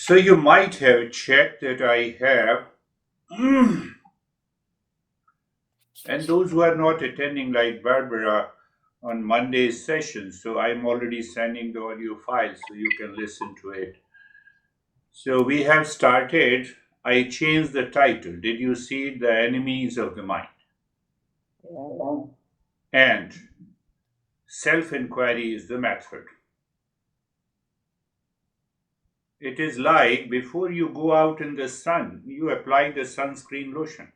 So you might have checked that I have, and those who are not attending, like Barbara, on Monday's session, so I'm already sending the audio file so you can listen to it. So we have started. I changed the title. Did you see the enemies of the mind? And self-enquiry is the method. It is like before you go out in the sun, you apply the sunscreen lotion.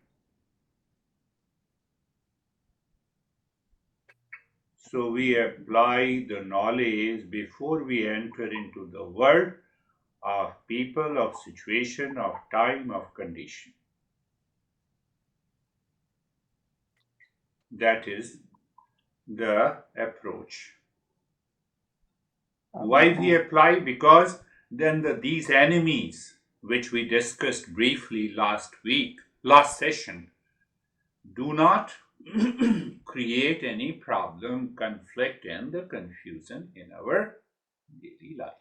So we apply the knowledge before we enter into the world of people, of situation, of time, of condition. That is the approach. Why we apply? Because then these enemies, which we discussed briefly last session, do not create any problem, conflict, and the confusion in our daily life.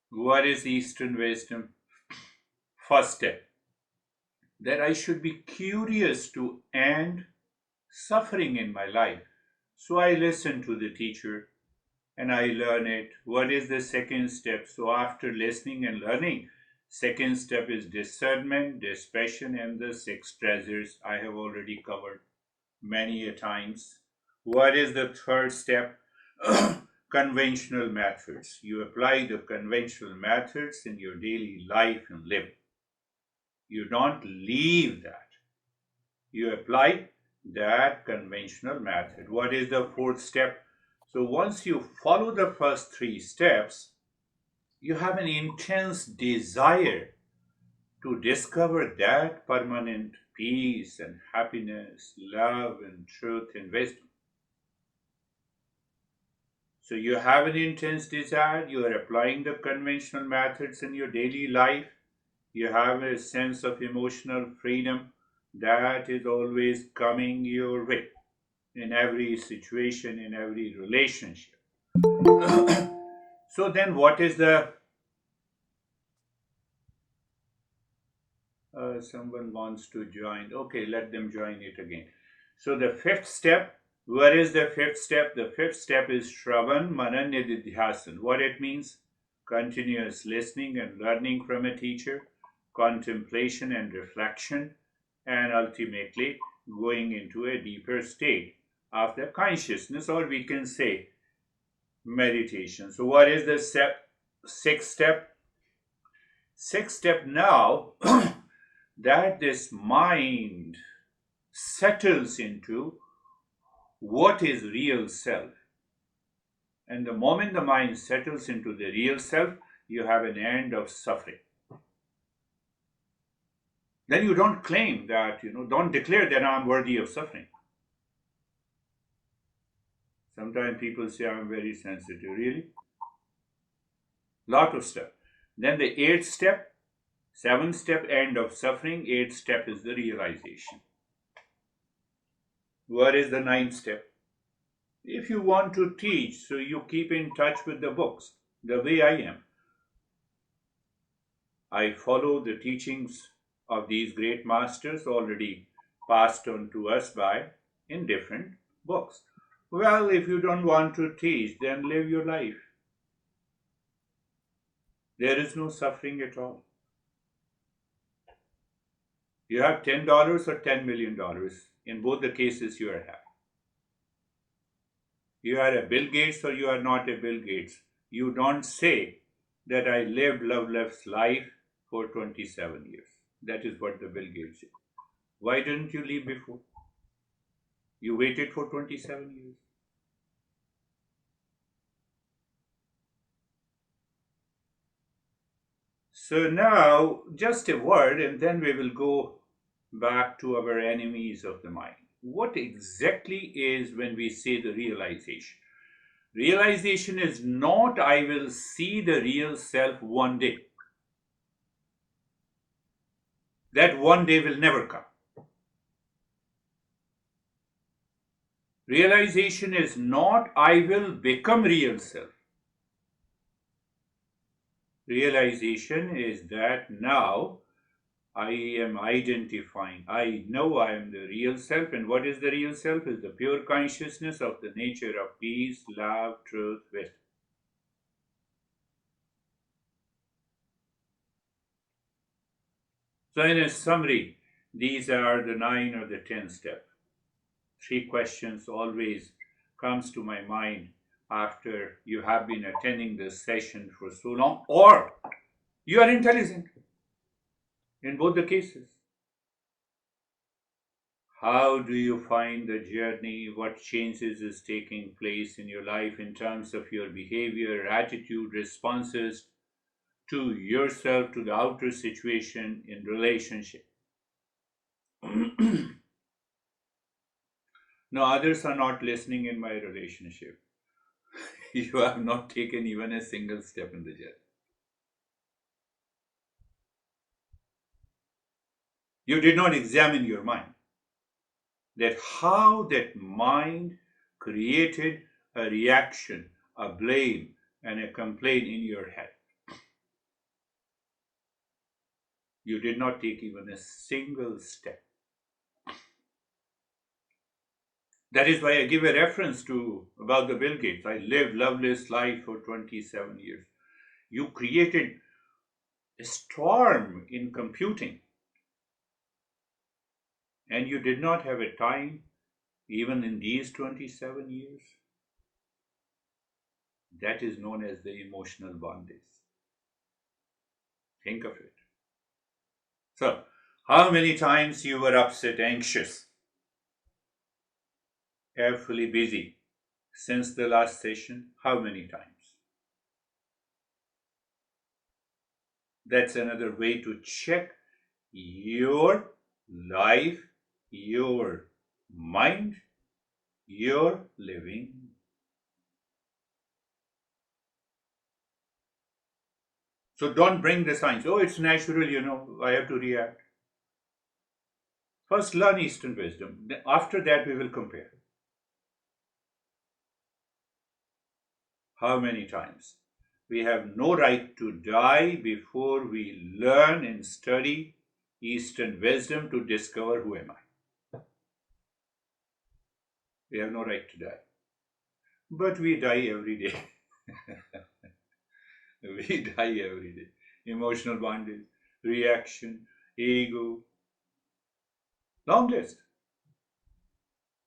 What is Eastern wisdom? First step, that I should be curious to end suffering in my life. So I listen to the teacher and I learn it. What is the second step? So after listening and learning, second step is discernment, dispassion, and the six treasures I have already covered many a times. What is the third step? Conventional methods. You apply the conventional methods in your daily life and live. You don't leave that. You apply that conventional method. What is the fourth step? So once you follow the first three steps, you have an intense desire to discover that permanent peace and happiness, love and truth and wisdom. So you have an intense desire, you are applying the conventional methods in your daily life, you have a sense of emotional freedom that is always coming your way in every situation, in every relationship. So then, what is the someone wants to join? Okay, let them join it again. So the fifth step. What is the fifth step? The fifth step is Shravan Mananya Didhyasan. What it means? Continuous listening and learning from a teacher, contemplation and reflection, and ultimately going into a deeper state of the consciousness, or we can say meditation. So, what is the sixth step? Sixth step now that this mind settles into what is real self. And the moment the mind settles into the real self, you have an end of suffering. Then you don't claim that, don't declare that I'm worthy of suffering. Sometimes people say I'm very sensitive. Really? Lot of stuff. Then the eighth step, seventh step, end of suffering. Eighth step is the realization. What is the ninth step? If you want to teach, so you keep in touch with the books, the way I am. I follow the teachings of these great masters already passed on to us by in different books. Well, if you don't want to teach, then live your life. There is no suffering at all. You have $10 or $10 million. In both the cases, you are happy. You are a Bill Gates or you are not a Bill Gates. You don't say that I lived loveless life for 27 years. That is what the Bill Gates said. Why didn't you leave before? You waited for 27 years. So now, just a word, and then we will go back to our enemies of the mind. What exactly is when we say the realization? Realization is not I will see the real self one day. That one day will never come. Realization is not I will become real self. Realization is that now I am identifying. I know I am the real self, and what is the real self? Is the pure consciousness of the nature of peace, love, truth, wisdom. So, in a summary, these are the 9 or the 10 steps. 3 questions always comes to my mind after you have been attending this session for so long, or you are intelligent in both the cases. How do you find the journey? What changes is taking place in your life in terms of your behavior, attitude, responses to yourself, to the outer situation in relationship? No, others are not listening in my relationship. You have not taken even a single step in the journey. You did not examine your mind. That how that mind created a reaction, a blame, and a complaint in your head. You did not take even a single step. That is why I give a reference to about the Bill Gates. I lived loveless life for 27 years. You created a storm in computing, and you did not have a time, even in these 27 years. That is known as the emotional bondage. Think of it. So, how many times you were upset, anxious, carefully busy since the last session? How many times? That's another way to check your life, your mind, your living. So don't bring the science. Oh, it's natural, I have to react. First, learn Eastern wisdom. After that, we will compare. How many times? We have no right to die before we learn and study Eastern wisdom to discover who am I. We have no right to die. But we die every day. We die every day. Emotional bondage, reaction, ego. Long list.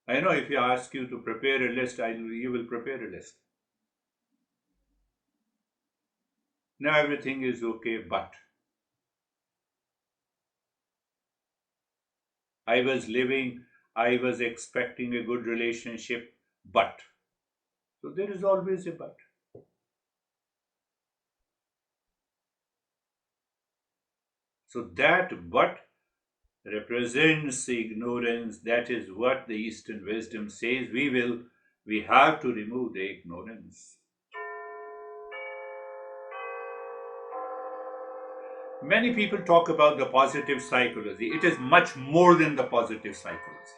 I know if you ask you to prepare a list, you will prepare a list. Now everything is okay, but I was expecting a good relationship, but. So there is always a but. So that but represents ignorance. That is what the Eastern wisdom says. We have to remove the ignorance. Many people talk about the positive psychology. It is much more than the positive psychology.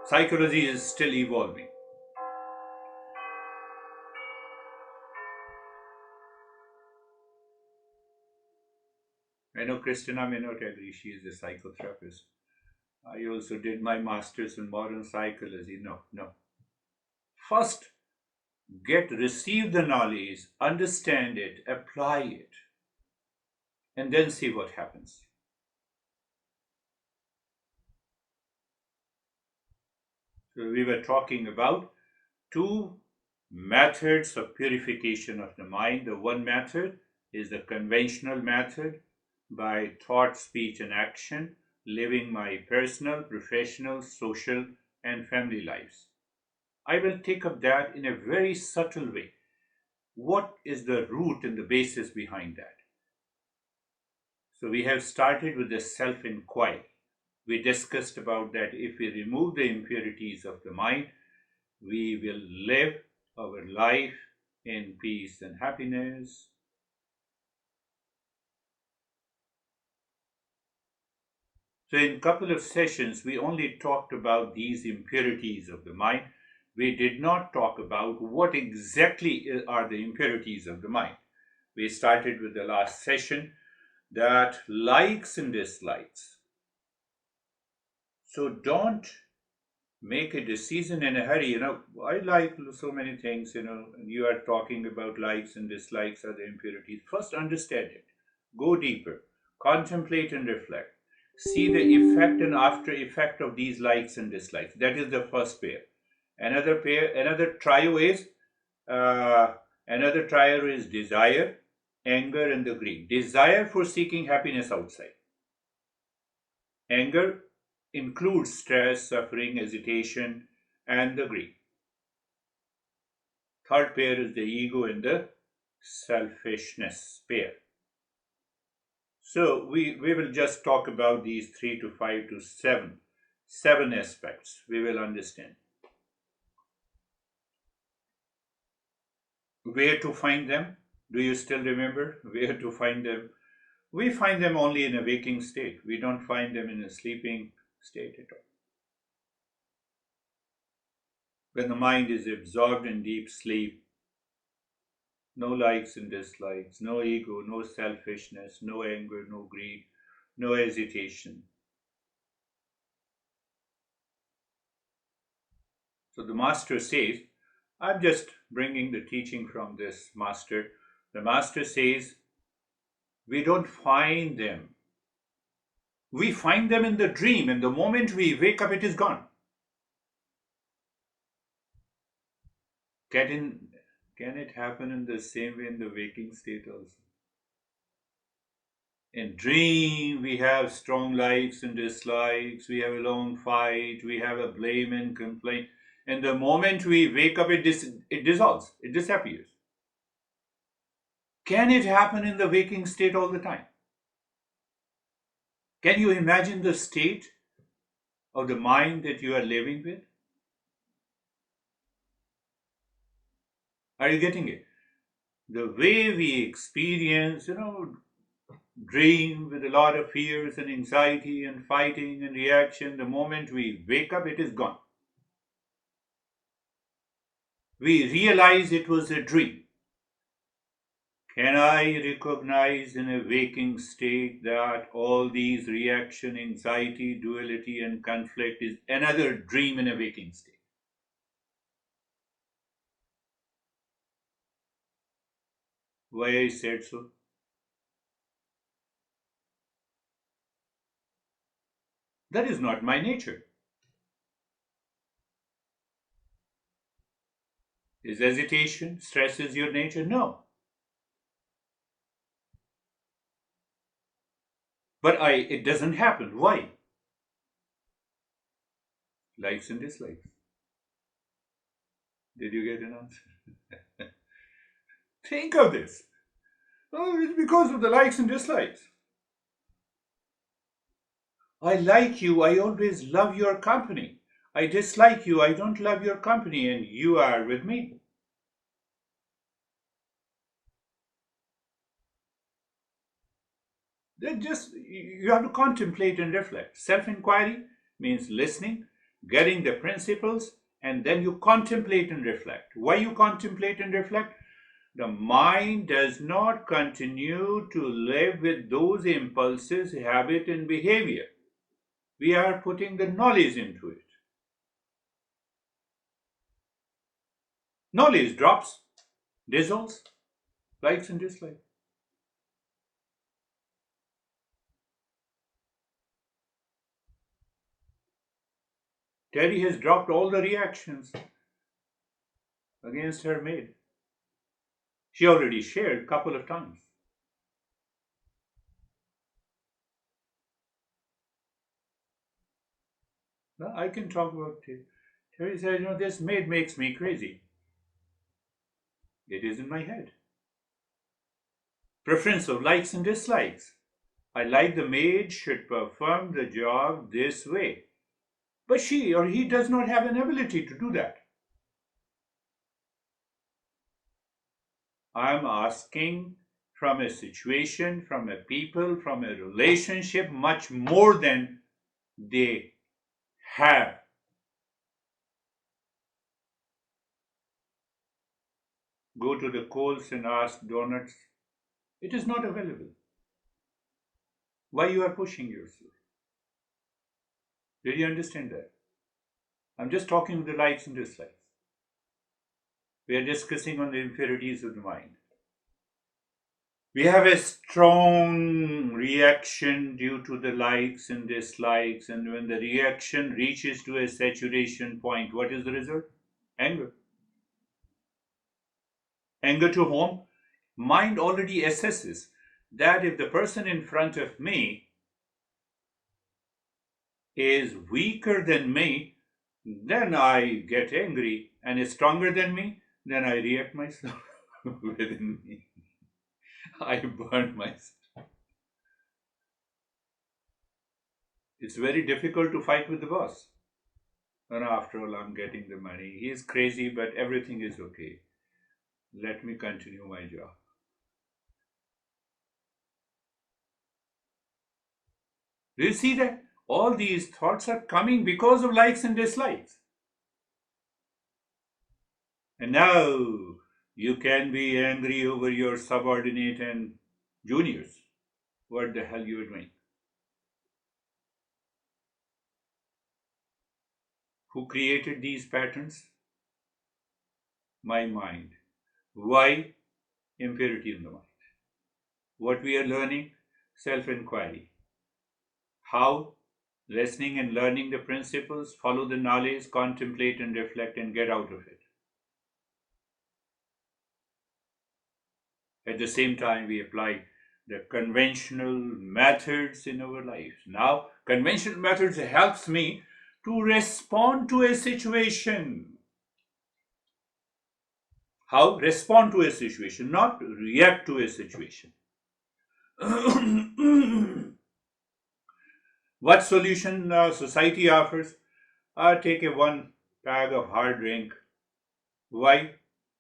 Psychology is still evolving. I know Christina may not agree. She is a psychotherapist. I also did my master's in modern psychology. No. First, receive the knowledge, understand it, apply it, and then see what happens. So we were talking about two methods of purification of the mind. The one method is the conventional method by thought, speech, and action, living my personal, professional, social, and family lives. I will take up that in a very subtle way. What is the root and the basis behind that? So we have started with the self-enquiry. We discussed about that if we remove the impurities of the mind, we will live our life in peace and happiness. So in a couple of sessions, we only talked about these impurities of the mind. We did not talk about what exactly are the impurities of the mind. We started with the last session that likes and dislikes. So don't make a decision in a hurry. I like so many things, and you are talking about likes and dislikes are the impurities. First, understand it. Go deeper. Contemplate and reflect. See the effect and after effect of these likes and dislikes. That is the first pair. Another trio is uh, another trio is desire, anger, and the greed. Desire for seeking happiness outside. Anger includes stress, suffering, hesitation, and the greed. Third pair is the ego and the selfishness pair. So we will just talk about these 3 to 5 to 7 aspects. We will understand where to find them. Do you still remember where to find them? We find them only in a waking state. We don't find them in a sleeping state at all. When the mind is absorbed in deep sleep, no likes and dislikes, no ego, no selfishness, no anger, no greed, no hesitation. So the master says, I'm just bringing the teaching from this master. The master says, we don't find them. We find them in the dream, and the moment we wake up, it is gone. Can it happen in the same way in the waking state also? In dream, we have strong likes and dislikes, we have a long fight, we have a blame and complaint. And the moment we wake up, it dissolves, it disappears. Can it happen in the waking state all the time? Can you imagine the state of the mind that you are living with? Are you getting it? The way we experience, dream with a lot of fears and anxiety and fighting and reaction, the moment we wake up, it is gone. We realize it was a dream. Can I recognize in a waking state that all these reaction, anxiety, duality, and conflict is another dream in a waking state? Why I said so? That is not my nature. Is hesitation, stress is your nature? No. But it doesn't happen. Why? Likes and dislikes. Did you get an answer? Think of this. Oh, it's because of the likes and dislikes. I like you, I always love your company. I dislike you, I don't love your company, and you are with me. You have to contemplate and reflect. Self-inquiry means listening, getting the principles, and then you contemplate and reflect. Why you contemplate and reflect? The mind does not continue to live with those impulses, habit, and behavior. We are putting the knowledge into it. Knowledge drops, dissolves, likes and dislikes. Terry has dropped all the reactions against her maid. She already shared a couple of times. Now, I can talk about Terry. Terry said, this maid makes me crazy. It is in my head. Preference of likes and dislikes. I like the maid should perform the job this way. But she or he does not have an ability to do that. I'm asking from a situation, from a people, from a relationship, much more than they have. Go to the Coles and ask donuts. It is not available. Why you are pushing yourself? Did you understand that? I'm just talking with the likes and dislikes. We are discussing on the impurities of the mind. We have a strong reaction due to the likes and dislikes, and when the reaction reaches to a saturation point, what is the result? Anger. Anger to whom? Mind already assesses that if the person in front of me is weaker than me, then I get angry, and is stronger than me, then I react myself within me. I burn myself. It's very difficult to fight with the boss. And after all, I'm getting the money. He is crazy, but everything is okay. Let me continue my job. Do you see that? All these thoughts are coming because of likes and dislikes. And now you can be angry over your subordinate and juniors. What the hell you are doing? Who created these patterns? My mind. Why? Impurity in the mind. What we are learning? Self-enquiry. How? Listening and learning the principles, follow the knowledge, contemplate and reflect and get out of it. At the same time, we apply the conventional methods in our lives. Now, conventional methods helps me to respond to a situation. How? Respond to a situation, not react to a situation. What solution society offers? Take a one bag of hard drink. Why?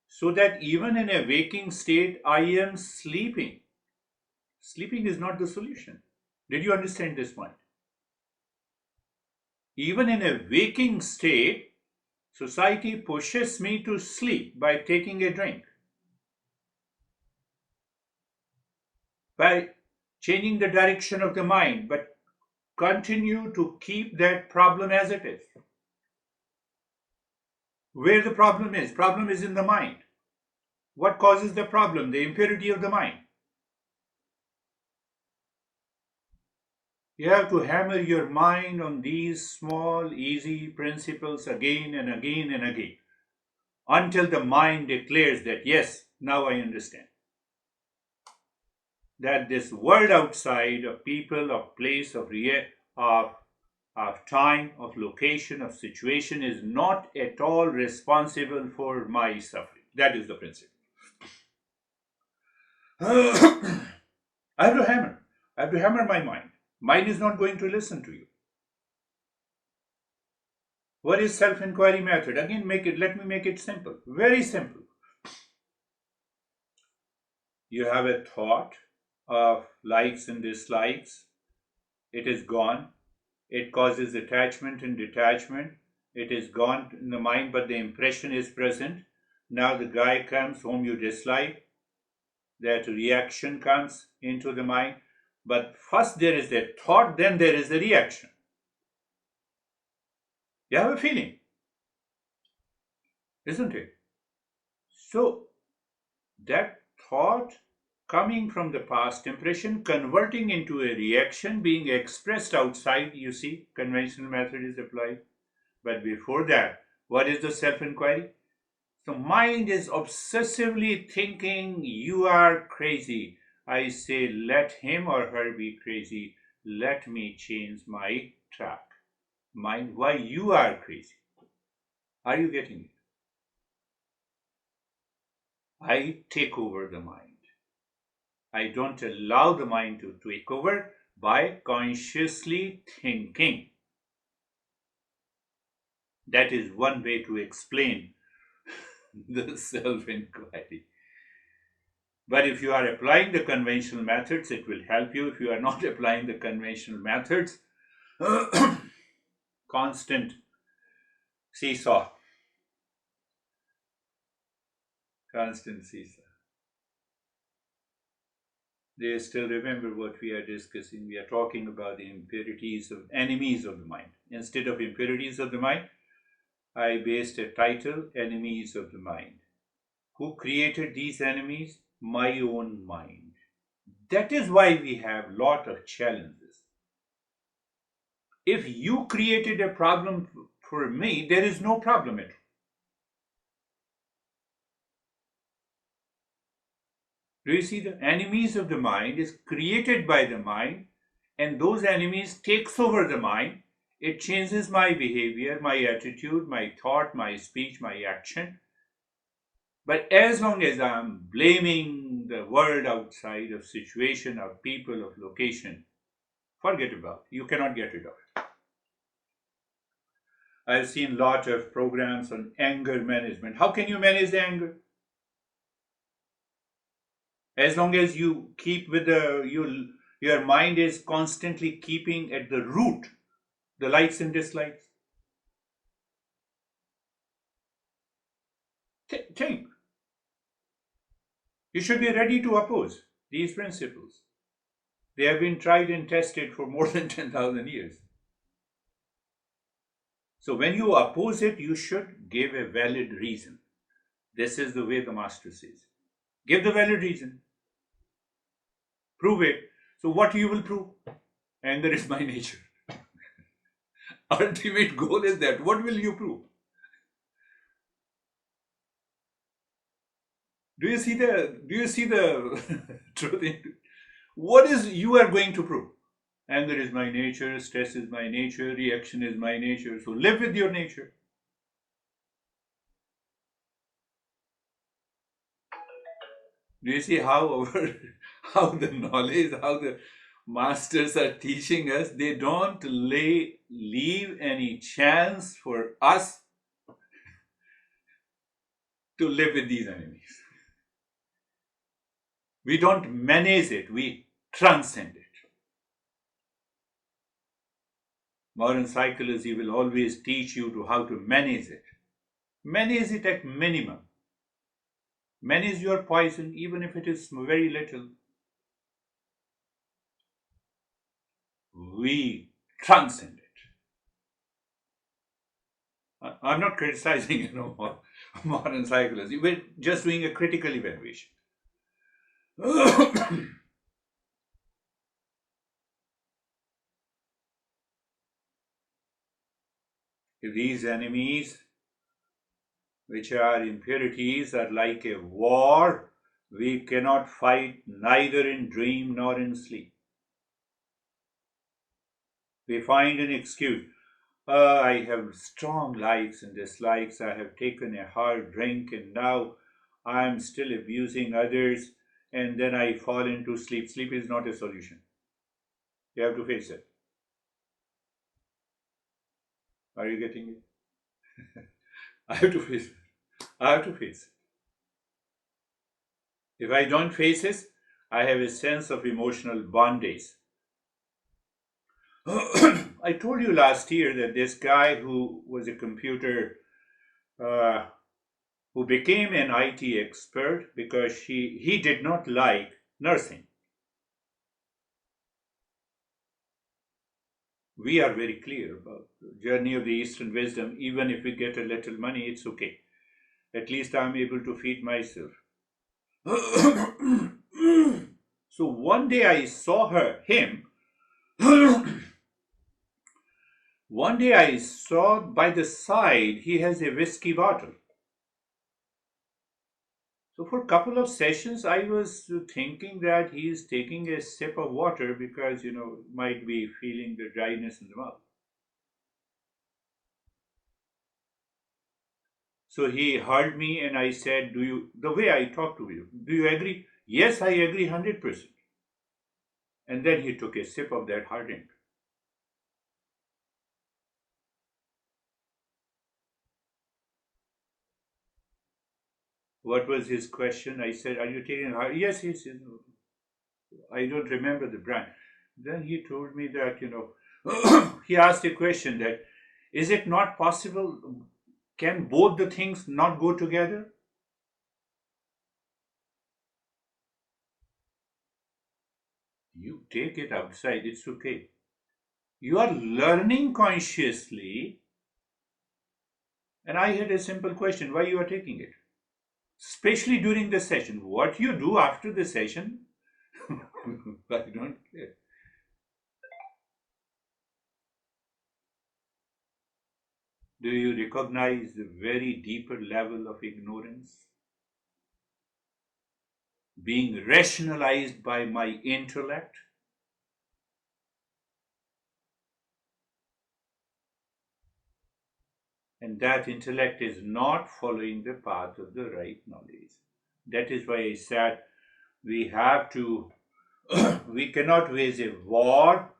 So that even in a waking state, I am sleeping. Sleeping is not the solution. Did you understand this point? Even in a waking state, society pushes me to sleep by taking a drink, by changing the direction of the mind, but continue to keep that problem as it is. Where the problem is? Problem is in the mind. What causes the problem? The impurity of the mind. You have to hammer your mind on these small, easy principles again and again and again until the mind declares that, yes, now I understand. That this world outside of people, of place, of time, of location, of situation is not at all responsible for my suffering. That is the principle. I have to hammer. I have to hammer my mind. Mind is not going to listen to you. What is self-inquiry method? Again, let me make it simple. Very simple. You have a thought of likes and dislikes. It is gone. It causes attachment and detachment. It is gone in the mind, but the impression is present. Now the guy comes whom you dislike. That reaction comes into the mind. But first there is the thought, then there is the reaction. You have a feeling, isn't it? So that thought coming from the past impression, converting into a reaction, being expressed outside, you see, conventional method is applied. But before that, what is the self-inquiry? The mind is obsessively thinking, you are crazy. I say, let him or her be crazy. Let me change my track. Mind, why you are crazy? Are you getting it? I take over the mind. I don't allow the mind to take over by consciously thinking. That is one way to explain the self-inquiry. But if you are applying the conventional methods, it will help you. If you are not applying the conventional methods, Constant seesaw. Constant seesaw. They still remember what we are discussing. We are talking about the impurities of enemies of the mind. Instead of impurities of the mind, I based a title, Enemies of the Mind. Who created these enemies? My own mind. That is why we have lot of challenges. If you created a problem for me, there is no problem at all. Do you see, the enemies of the mind is created by the mind, and those enemies takes over the mind. It changes my behavior, my attitude, my thought, my speech, my action. But as long as I'm blaming the world outside, of situation, of people, of location, forget about it. You cannot get rid of it. I've seen lot of programs on anger management. How can you manage the anger? As long as you keep with your mind is constantly keeping at the root the likes and dislikes. Think. You should be ready to oppose these principles. They have been tried and tested for more than 10,000 years. So when you oppose it, you should give a valid reason. This is the way the master says. Give the valid reason. Prove it. So what you will prove? Anger is my nature. Ultimate goal is that. What will you prove? Do you see the truth into it? What is you are going to prove? Anger is my nature, stress is my nature, reaction is my nature. So live with your nature. Do you see how the knowledge, how the masters are teaching us? They don't leave any chance for us to live with these enemies. We don't manage it, we transcend it. Modern psychology will always teach you to how to manage it. Manage it at minimum. Manage your poison, even if it is very little. We transcend it. I'm not criticizing, modern psychology. We're just doing a critical evaluation. These enemies, which are impurities, are like a war we cannot fight neither in dream nor in sleep. We find an excuse. I have strong likes and dislikes. I have taken a hard drink and now I am still abusing others, and then I fall into sleep. Sleep is not a solution. You have to face it. Are you getting it? I have to face it. I have to face it. If I don't face it, I have a sense of emotional bondage. I told you last year that this guy who was a computer, uh, who became an IT expert because he did not like nursing. We are very clear about the journey of the Eastern wisdom. Even if we get a little money, it's okay. At least I'm able to feed myself. So one day I saw him. One day I saw by the side he has a whiskey bottle. So for a couple of sessions, I was thinking that he is taking a sip of water because might be feeling the dryness in the mouth. So he heard me and I said, "Do you?" The way I talk to you, do you agree? Yes, I agree 100%. And then he took a sip of that hard drink. What was his question? I said, "Are you taking hard?" Yes, he said, "No." I don't remember the brand. Then he told me that, He asked a question that, is it not possible? Can both the things not go together? You take it outside, it's okay. You are learning consciously, and I had a simple question, why you are taking it? Especially during the session. What you do after the session, I don't care. Do you recognize the very deeper level of ignorance being rationalized by my intellect? And that intellect is not following the path of the right knowledge. That is why I said we have to, we cannot wage a war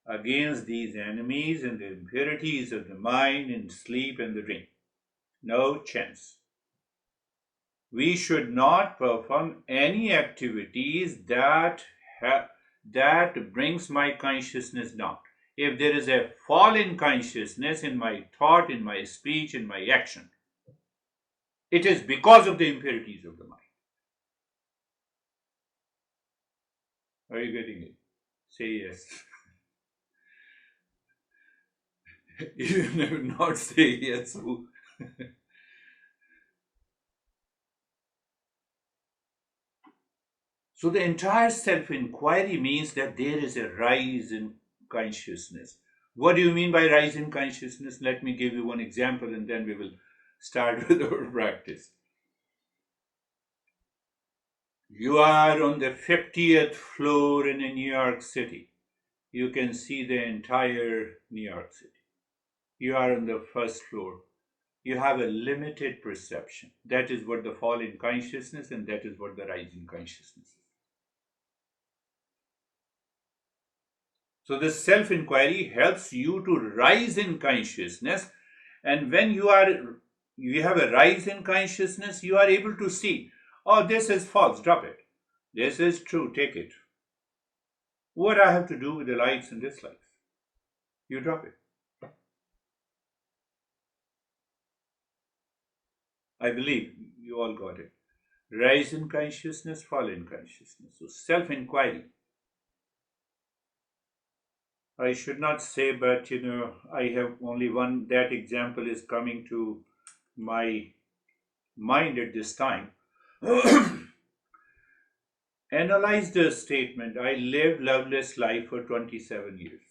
against these enemies and the impurities of the mind and sleep and the dream. No chance. We should not perform any activities that brings my consciousness down. If there is a fall in consciousness in my thought, in my speech, in my action, it is because of the impurities of the mind. Are you getting it? Say yes. You not say yes. So the entire self-inquiry means that there is a rise in consciousness. What do you mean by rise in consciousness? Let me give you one example and then we will start with our practice. You are on the 50th floor in a New York City. You can see the entire New York City. You are on the first floor. You have a limited perception. That is what the fall in consciousness and that is what the rise in consciousness is. So this self-inquiry helps you to rise in consciousness, and when you have a rise in consciousness, you are able to see, oh, this is false, drop it. This is true, take it. What I have to do with the likes and dislikes? You drop it. I believe you all got it. Rise in consciousness, fall in consciousness. So self-inquiry. I should not say, but I have only one, that example is coming to my mind at this time. Analyze the statement, I lived loveless life for 27 years.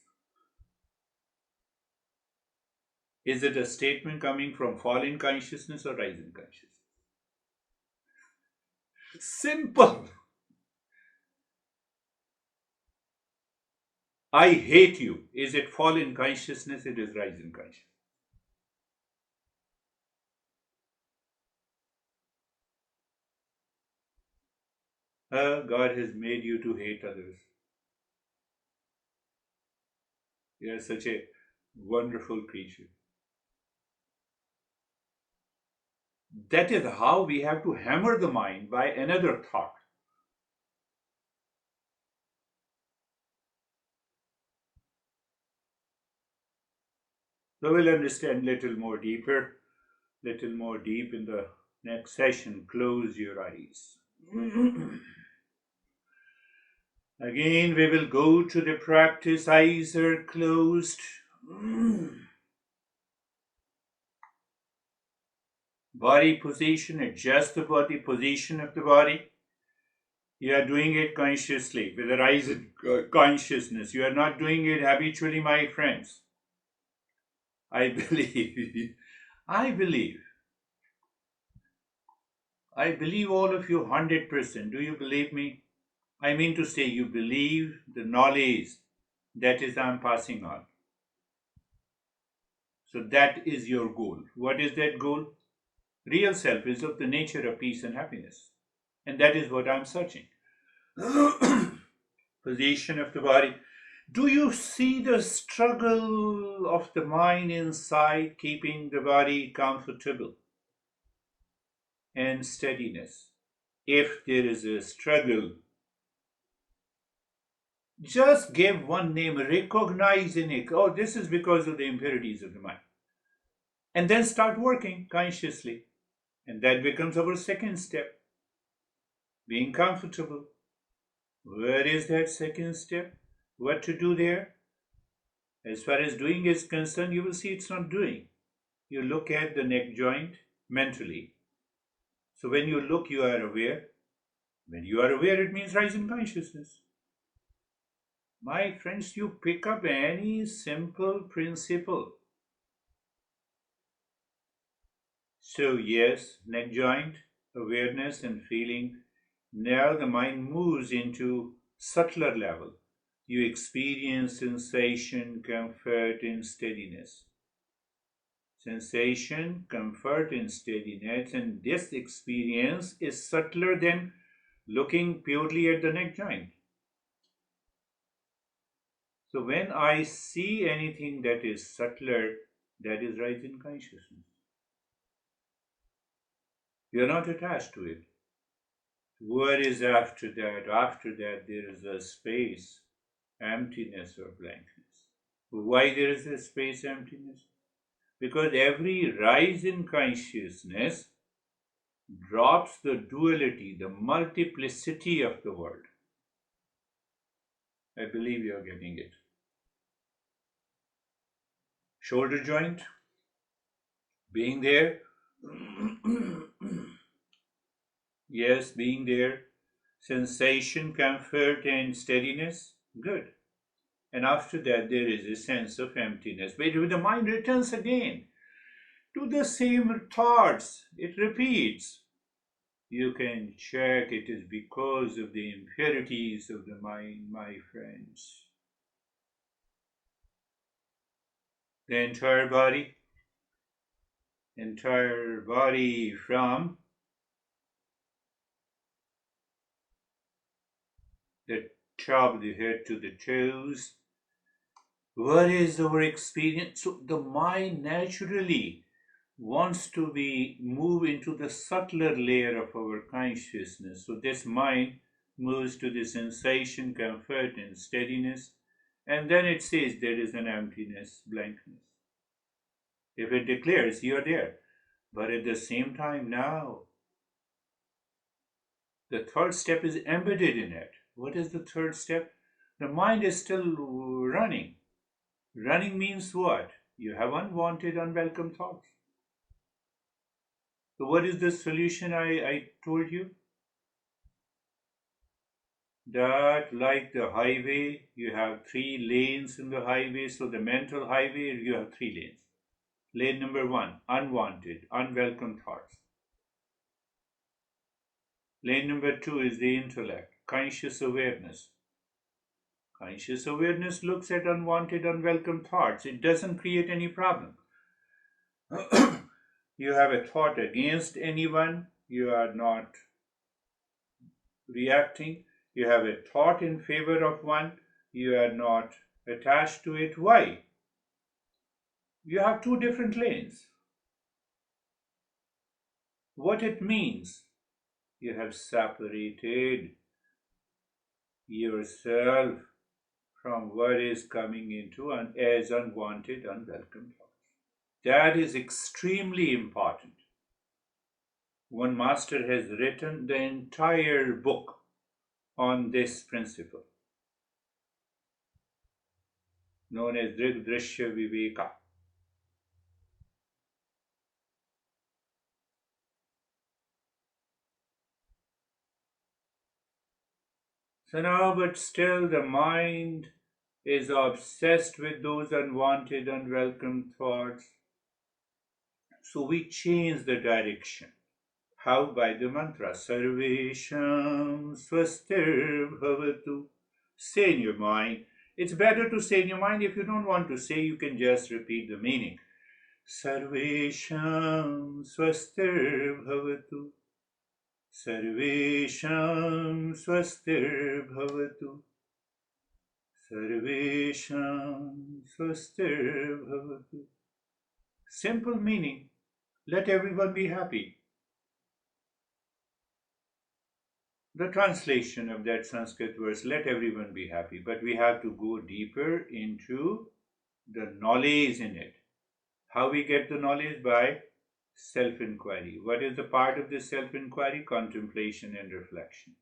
Is it a statement coming from falling consciousness or rising consciousness? Simple. I hate you. Is it fallen consciousness? It is rising consciousness. God has made you to hate others. You are such a wonderful creature. That is how we have to hammer the mind by another thought. So we'll understand little more deep in the next session. Close your eyes. Again, we will go to the practice. Eyes are closed. Body position, adjust the body position of the body. You are doing it consciously with a rise in consciousness. You are not doing it habitually, my friends. I believe, I believe, I believe all of you 100%. Do you believe me? I mean to say, you believe the knowledge that is I'm passing on. So that is your goal. What is that goal? Real self is of the nature of peace and happiness. And that is what I'm searching. Position of the body. Do you see the struggle of the mind inside keeping the body comfortable and steadiness? If there is a struggle, Just give one name, recognize in it. Oh, this is because of the impurities of the mind. And then start working consciously. And that becomes our second step, being comfortable. Where is that second step? What to do there? As far as doing is concerned, you will see it's not doing. You look at the neck joint mentally. So when you look, you are aware. When you are aware, it means rise in consciousness. My friends, you pick up any simple principle. So, yes, neck joint, awareness and feeling. Now the mind moves into subtler level. You experience sensation, comfort, and steadiness. Sensation, comfort, and steadiness, and this experience is subtler than looking purely at the neck joint. So when I see anything that is subtler, that is rise in consciousness. You are not attached to it. What is after that? After that, there is a space, emptiness or blankness. Why there is a space, emptiness? Because every rise in consciousness drops the duality, the multiplicity of the world. I believe you are getting it. Shoulder joint, being there. Yes, being there. Sensation, comfort, and steadiness. Good. And after that, there is a sense of emptiness. But the mind returns again to the same thoughts. It repeats. You can check it is because of the impurities of the mind, my friends. The entire body from the top of the head to the toes. What is our experience? So the mind naturally wants to be move into the subtler layer of our consciousness. So this mind moves to the sensation, comfort, and steadiness, and then it says there is an emptiness, blankness. If it declares you're there, but at the same time now, the third step is embedded in it. What is the third step? The mind is still running. Running means what? You have unwanted, unwelcome thoughts. So, what is the solution I told you? That, like the highway, you have three lanes in the highway. So, the mental highway, you have three lanes. Lane number one, unwanted, unwelcome thoughts. Lane number two is the intellect, conscious awareness. Conscious awareness looks at unwanted, unwelcome thoughts. It doesn't create any problem. You have a thought against anyone, you are not reacting. You have a thought in favor of one, you are not attached to it. Why? You have two different lanes. What it means? You have separated yourself from what is coming into as unwanted, unwelcome thoughts. That is extremely important. One master has written the entire book on this principle, known as Drishya Viveka. So now, but still, the mind is obsessed with those unwanted, unwelcome thoughts. So we change the direction. How? By the mantra Sarvesham Swastir Bhavatu. Say in your mind. It's better to say in your mind. If you don't want to say, you can just repeat the meaning. Sarvesham Swastir Bhavatu. Sarvesham Swastir Bhavatu. Sarvesham Swastir Bhavatu. Simple meaning. Let everyone be happy. the translation of that Sanskrit verse, let everyone be happy, but we have to go deeper into the knowledge in it. How we get the knowledge? By self-inquiry. What is the part of this self-inquiry? Contemplation and reflection.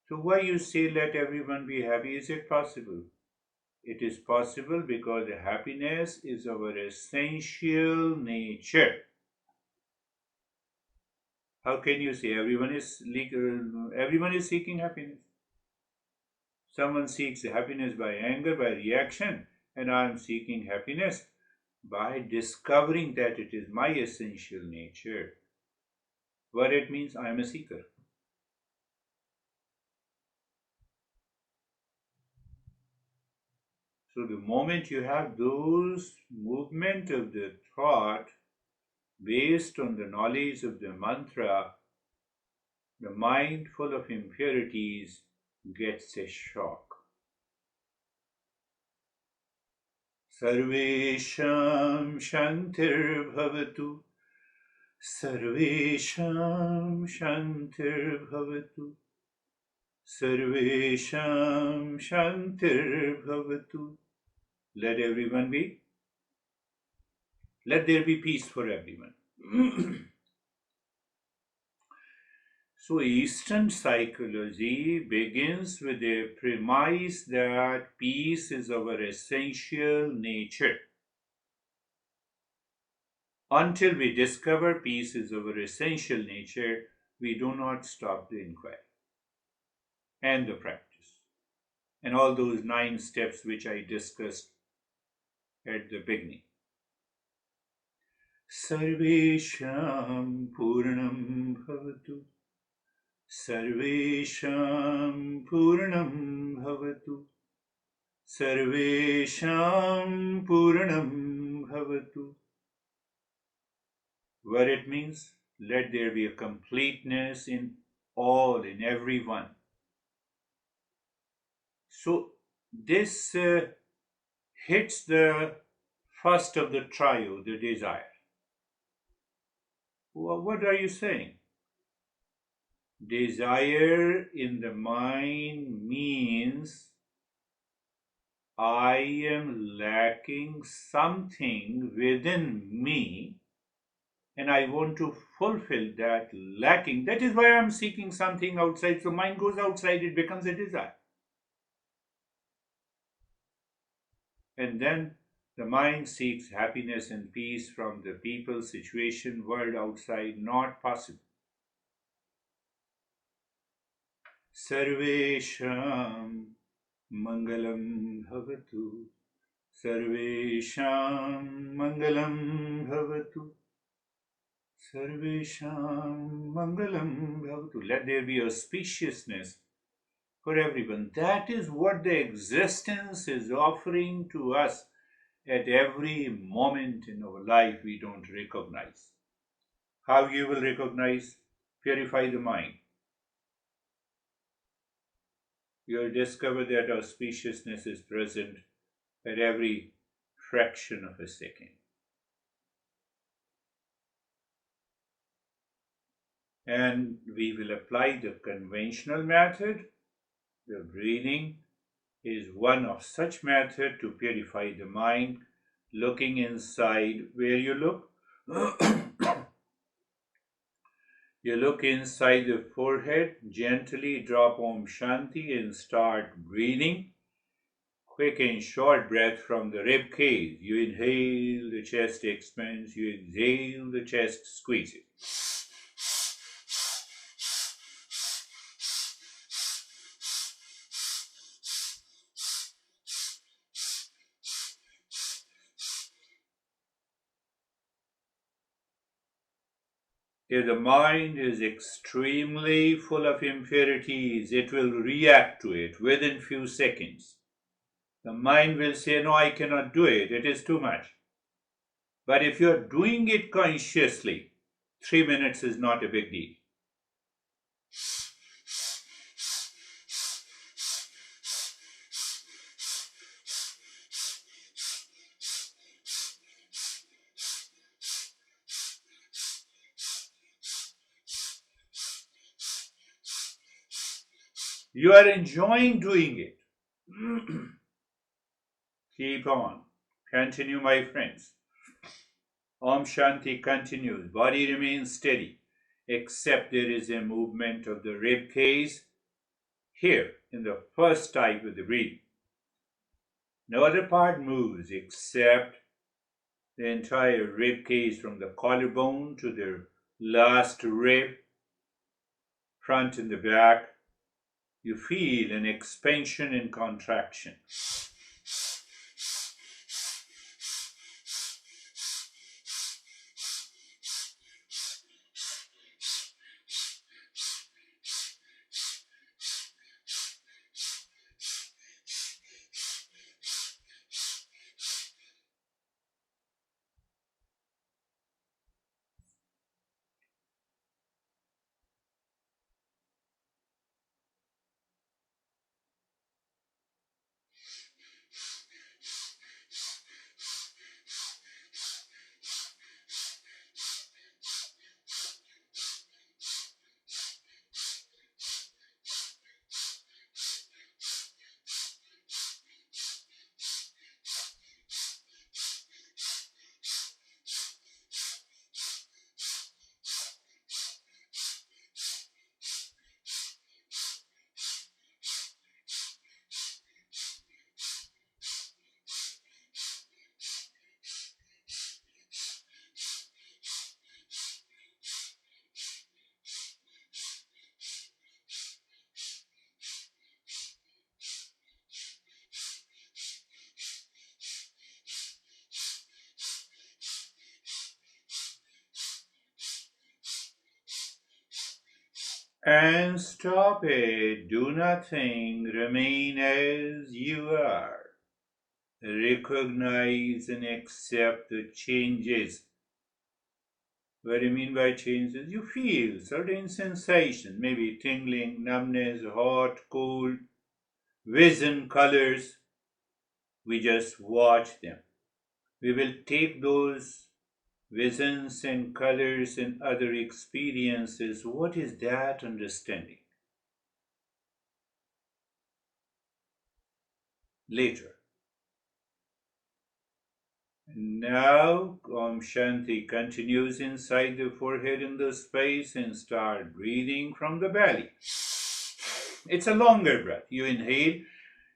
So why you say let everyone be happy? Is it possible? It is possible because happiness is our essential nature. How can you say everyone is seeking happiness? Someone seeks happiness by anger, by reaction, and I am seeking happiness by discovering that it is my essential nature. What it means, I am a seeker. So the moment you have those movement of the thought based on the knowledge of the mantra, the mind full of impurities gets a shock. Sarvesham Shantir Bhavatu. Sarvesham Shantir Bhavatu. Sarvesham Shantir Bhavatu. Let everyone be. Let there be peace for everyone. So Eastern psychology begins with a premise that peace is our essential nature. Until we discover peace is our essential nature, we do not stop the inquiry and the practice. And all those 9 steps which I discussed at the beginning. Sarvesham Purnam Bhavatu. Sarvesham Purnam Bhavatu. Sarvesham Purnam Bhavatu. What it means? Let there be a completeness in all, in everyone. So this hits the first of the trio, the desire. What are you saying? Desire in the mind means I am lacking something within me and I want to fulfill that lacking. That is why I'm seeking something outside. So mind goes outside, it becomes a desire. And then the mind seeks happiness and peace from the people, situation, world outside, not possible. Sarvesham Mangalam Bhavatu. Sarvesham Mangalam Bhavatu. Sarvesham Mangalam Bhavatu. Let there be auspiciousness for everyone. That is what the existence is offering to us at every moment in our life we don't recognize. How you will recognize? Purify the mind. You will discover that auspiciousness is present at every fraction of a second. And we will apply the conventional method. The breathing is one of such method to purify the mind. Looking inside, where you look? You look inside the forehead, gently drop Om Shanti and start breathing. Quick and short breath from the rib cage. You inhale, the chest expands. You exhale, the chest squeezes. If the mind is extremely full of impurities, it will react to it within few seconds. The mind will say, no, I cannot do it. It is too much. But if you're doing it consciously, 3 minutes is not a big deal. You are enjoying doing it. Keep on. Continue, my friends. Om Shanti continues. Body remains steady, except there is a movement of the rib cage here in the first type of the breathing. No other part moves except the entire rib cage from the collarbone to the last rib, front and the back. You feel an expansion and contraction. And stop it. Do nothing. Remain as you are. Recognize and accept the changes. What do you mean by changes? You feel certain sensation, maybe tingling, numbness, hot, cold, vision, colors. We just watch them. We will take those visions and colors and other experiences. What is that understanding? Later. Now, Om Shanti continues inside the forehead in the space and start breathing from the belly. It's a longer breath. You inhale,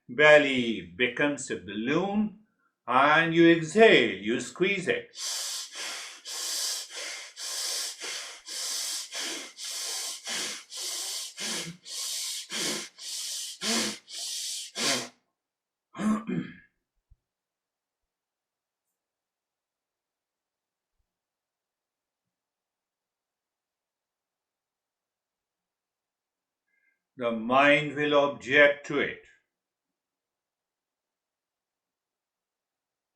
belly becomes a balloon, and you exhale, you squeeze it. The mind will object to it.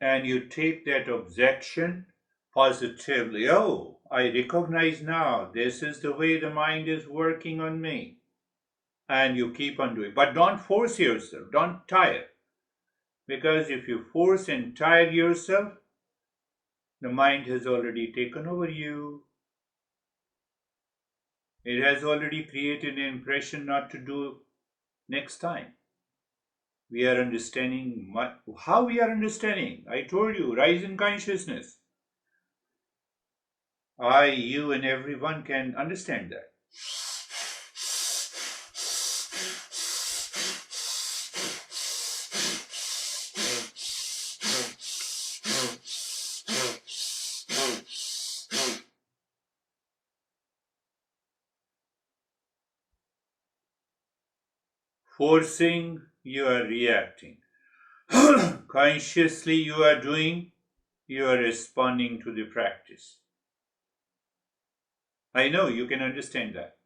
And you take that objection positively. Oh, I recognize now this is the way the mind is working on me. And you keep on doing. But don't force yourself, don't tire. Because if you force and tire yourself, the mind has already taken over you. It has already created an impression not to do next time. We are understanding how we are understanding. I told you, rise in consciousness. I, you, and everyone can understand that. Forcing, you are reacting. Consciously, you are doing, you are responding to the practice. I know you can understand that.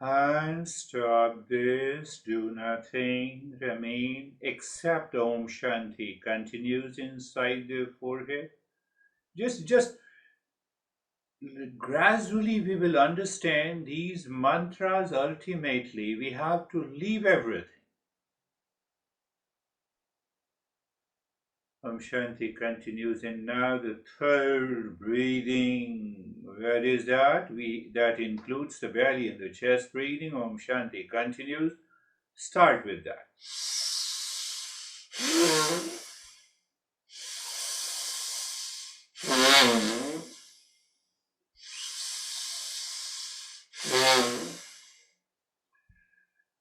And stop this, do nothing, remain, except Om Shanti continues inside the forehead. Just gradually we will understand these mantras. Ultimately, we have to leave everything. Om Shanti continues, and now the third breathing. What is that? That includes the belly and the chest breathing. Om Shanti continues. Start with that.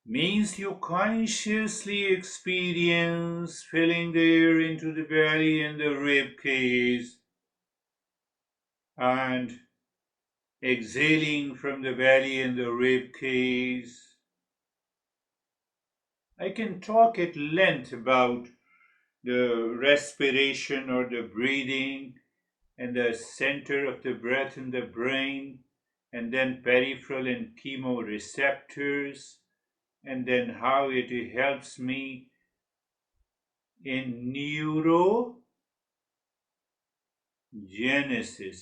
Means you consciously experience filling the air into the belly and the rib cage and exhaling from the belly and the rib cage. I can talk at length about the respiration or the breathing and the center of the breath in the brain, and then peripheral and chemoreceptors, and then how it helps me in neurogenesis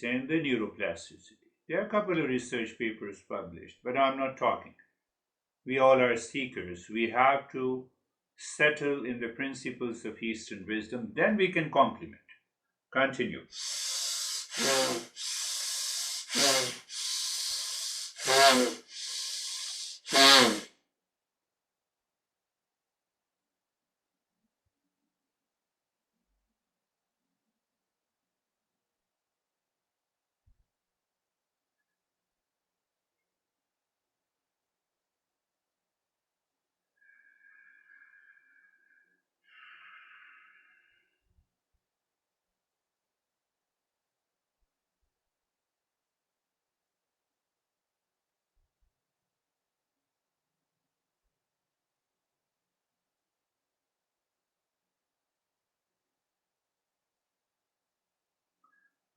and the neuroplasticity. There are a couple of research papers published, but I'm not talking. We all are seekers. We have to settle in the principles of Eastern wisdom, then we can complement. Continue.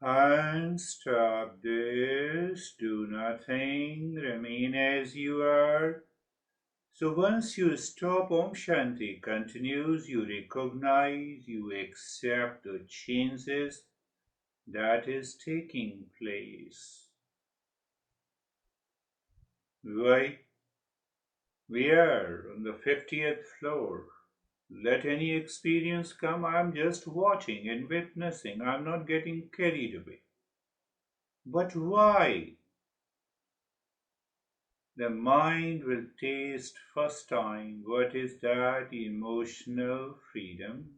And stop this, do nothing, remain as you are. So once you stop, Om Shanti continues, you recognize, you accept the changes that is taking place. Why? We are on the 50th floor. Let any experience come, I am just watching and witnessing. I am not getting carried away. But why? The mind will taste first time what is that emotional freedom.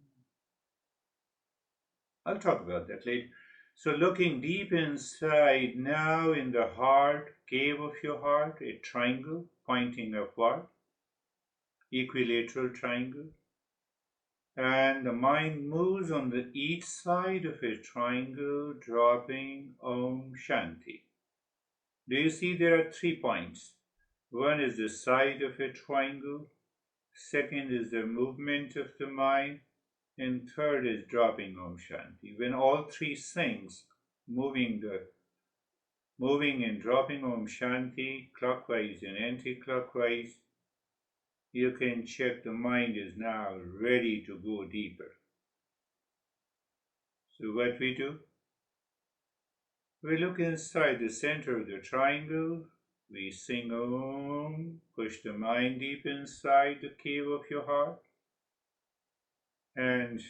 I'll talk about that later. So, looking deep inside now in the heart, cave of your heart, a triangle pointing upward, equilateral triangle, and the mind moves on the each side of a triangle, dropping Om Shanti. Do you see there are 3 points? One is the side of a triangle, second is the movement of the mind, and third is dropping Om Shanti. When all three things, moving and dropping Om Shanti, clockwise and anti-clockwise, you can check the mind is now ready to go deeper. So what we do? We look inside the center of the triangle, we sing Om, push the mind deep inside the cave of your heart, and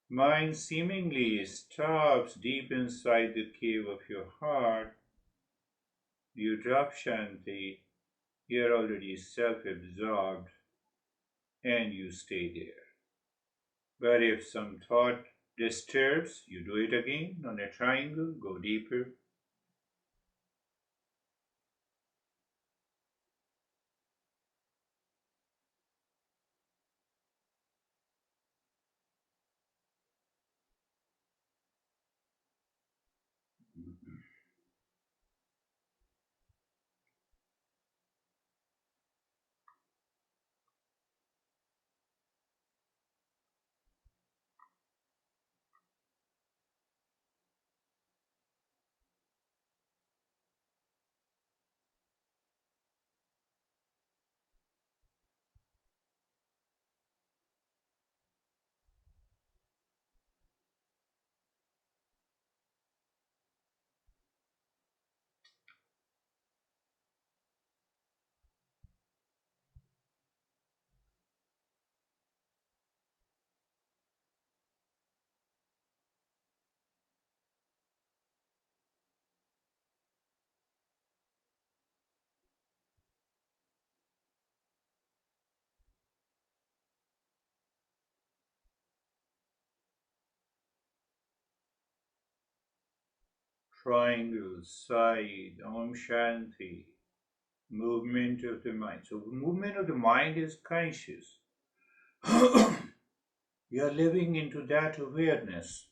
mind seemingly stops deep inside the cave of your heart. You drop Shanti, you're already self-absorbed, and you stay there. But if some thought disturbs, you do it again on a triangle, go deeper. triangle, side, Om Shanti, movement of the mind. So, movement of the mind is conscious. We are living into that awareness.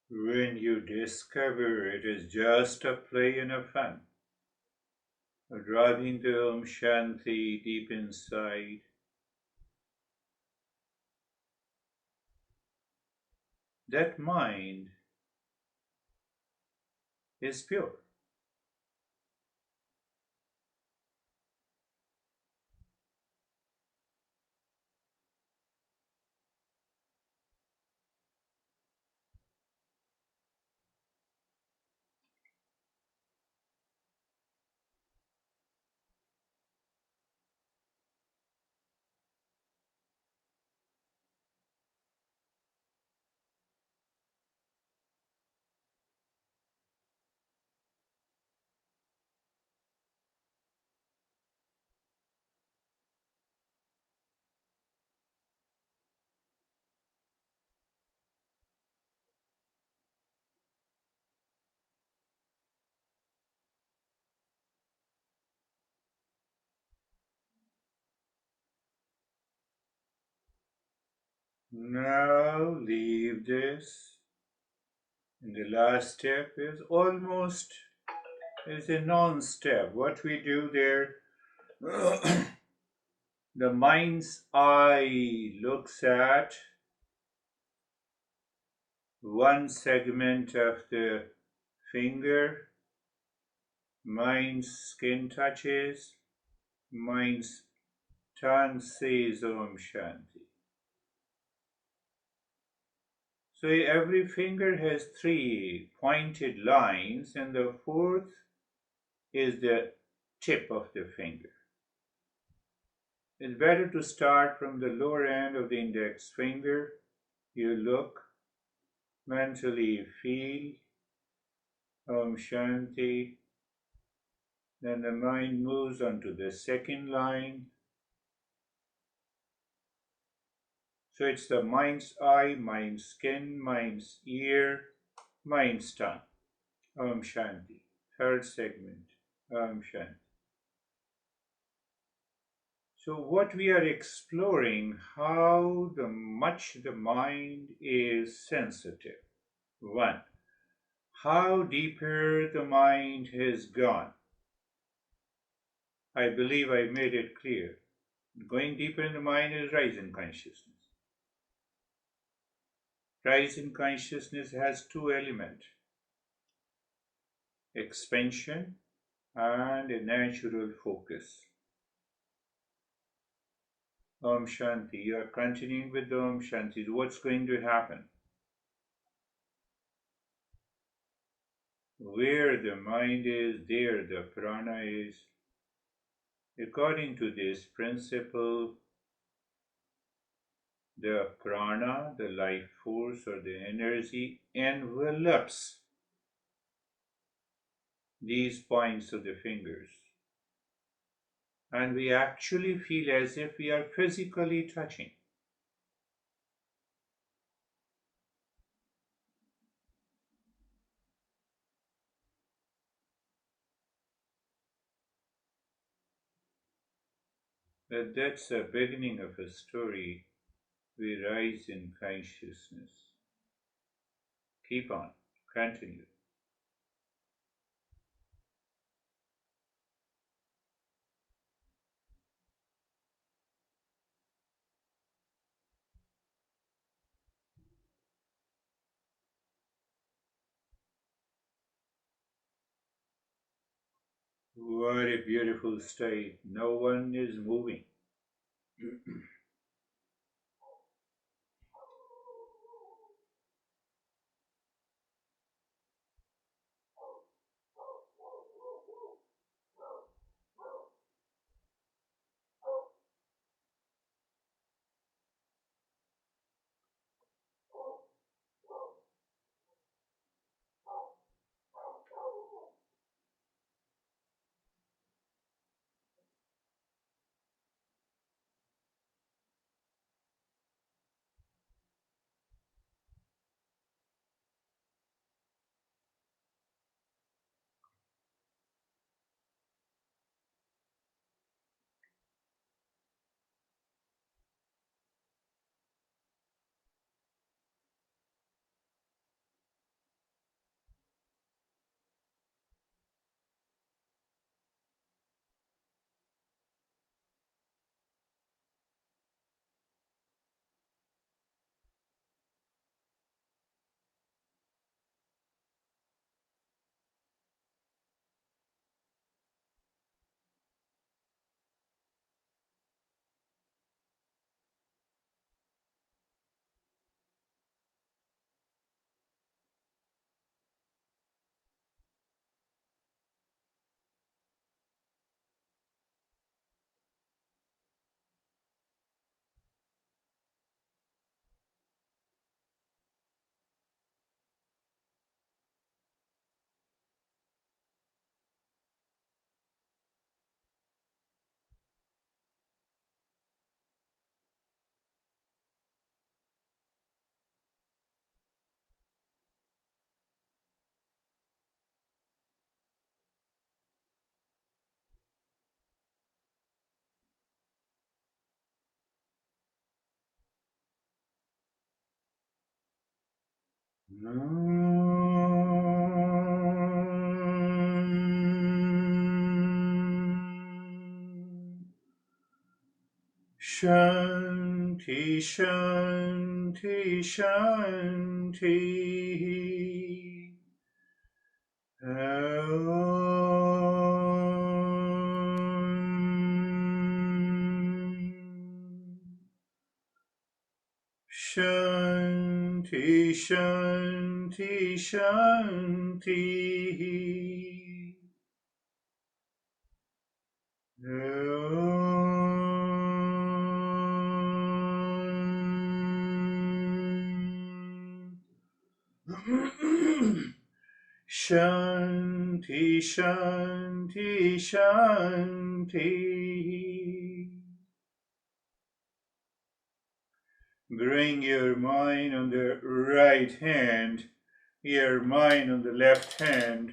When you discover it is just a play and a fun, driving the Om Shanti deep inside, that mind is pure. Now leave this. And the last step is almost is a non-step. What we do there, the mind's eye looks at one segment of the finger, mind's skin touches, mind's tongue says Om Shanti. So every finger has three pointed lines, and the fourth is the tip of the finger. It's better to start from the lower end of the index finger. You look, mentally feel Om Shanti. Then the mind moves on to the second line. So it's the mind's eye, mind's skin, mind's ear, mind's tongue. Om Shanti. Third segment. Om Shanti. So what we are exploring, how much the mind is sensitive. One, how deeper the mind has gone. I believe I made it clear. Going deeper in the mind is rise in consciousness. Rise in consciousness has two elements: expansion and a natural focus. Om Shanti. You are continuing with the Om Shanti. What's going to happen? Where the mind is, there the prana is. According to this principle, the prana, the life force or the energy, envelops these points of the fingers. And we actually feel as if we are physically touching. But that's the beginning of a story. We rise in consciousness. Keep on, continue. What a beautiful state. No one is moving. Shanti, Shanti, Shanti. Shanti, Shanti, Shanti. Shanti, Shanti, Shanti. Bring your mind on the right hand, your mind on the left hand.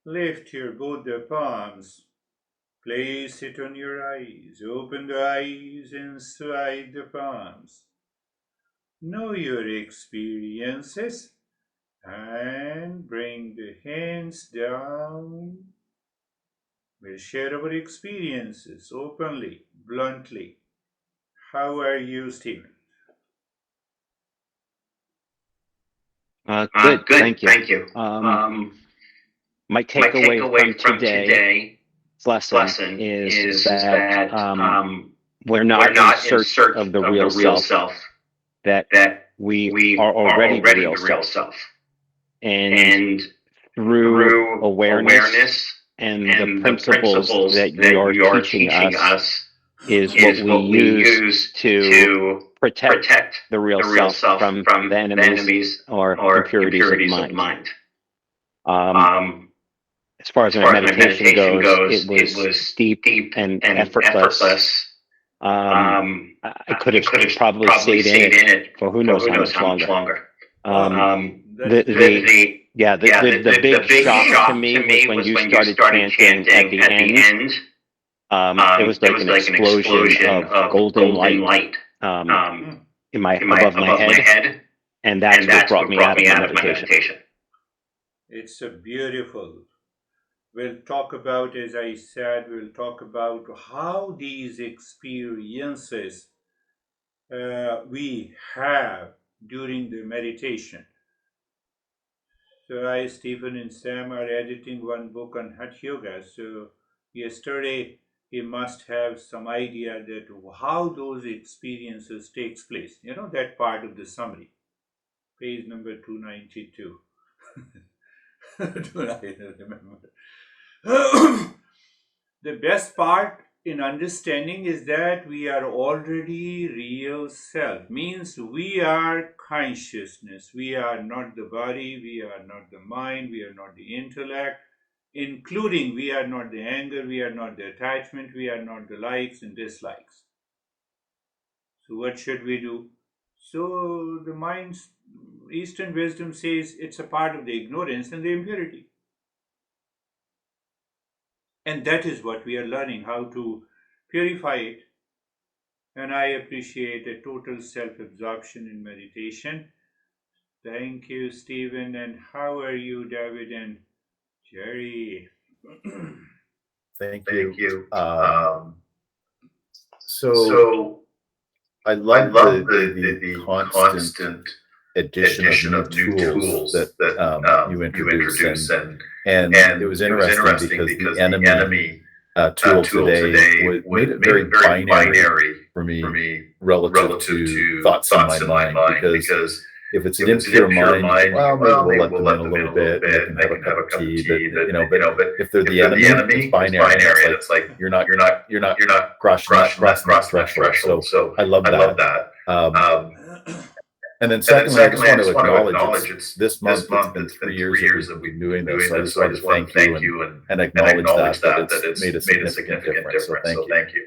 Lift your both the palms. Place it on your eyes. Open the eyes inside the palms. Know your experiences and bring the hands down. We'll share our experiences openly, bluntly. How are you, Stephen? Good, Good, thank you. thank you. My My takeaway from takeaway from today's today's lesson lesson is is that that we're we're not in not in search search of the of the real real self, self, that that we are we are already the already real the real self. self. And And through through awareness awareness and the and the principles principles that you that are you're teaching teaching us us is what is we what we use use to to protect protect the real the real self self from the from the enemies enemies or or impurities of the impurities of mind. mind. Um, Um, as far as as my far as my meditation meditation goes, it goes, it was was deep deep and and effortless. effortless. I could have Could have probably probably stayed in stayed it in it for who for knows who how knows much how much longer. longer. Wow, The that's the beautiful. yeah the big The big shock to shock me to was me when was you when you started started chanting at chanting the at the end. end. It was It like was an like an explosion explosion of of golden golden light light in my in my above my above my head, head, and and that's what that's brought what me brought out of me my out of my meditation. meditation. It's a beautiful. We'll talk about, as I said, we'll talk about how these experiences we have during the meditation. So I, Stephen, and Sam are editing one book on Hatha Yoga. So yesterday he must have some idea that how those experiences takes place. You know that part of the summary, page number 292. Do I remember? The best part in understanding is that we are already real self, means we are consciousness. We are not the body, we are not the mind, we are not the intellect, including we are not the anger, we are not the attachment, we are not the likes and dislikes. So, what should we do? So, the mind's Eastern wisdom says it's a part of the ignorance and the impurity. And that is what we are learning, how to purify it. And I appreciate a total self absorption in meditation. Thank you, Stephen. And how are you, David and Jerry? Thank Thank you. you. So I I love love the constant addition of new tools that you introduce, and it was interesting because the enemy tool today made it very binary for me relative to thoughts in my mind, because if it's an impure mind, well, maybe we'll let them in a little bit and they can have a cup of tea, but if they're the enemy, it's binary. It's like you're not crossing that threshold. So I love that. And then secondly, I just want to acknowledge it's this month. It's been 3 years that we've been doing this. So I just want to thank you and acknowledge that it's made a significant difference. So thank you.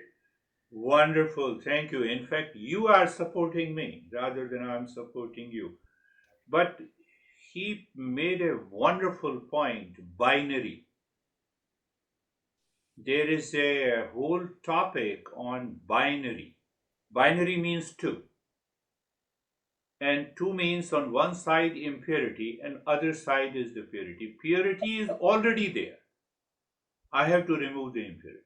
Wonderful. Thank you. In fact, you are supporting me rather than I'm supporting you. But he made a wonderful point, binary. There is a whole topic on binary. Binary means two. And two means on one side impurity and other side is the purity. Purity is already there. I have to remove the impurity.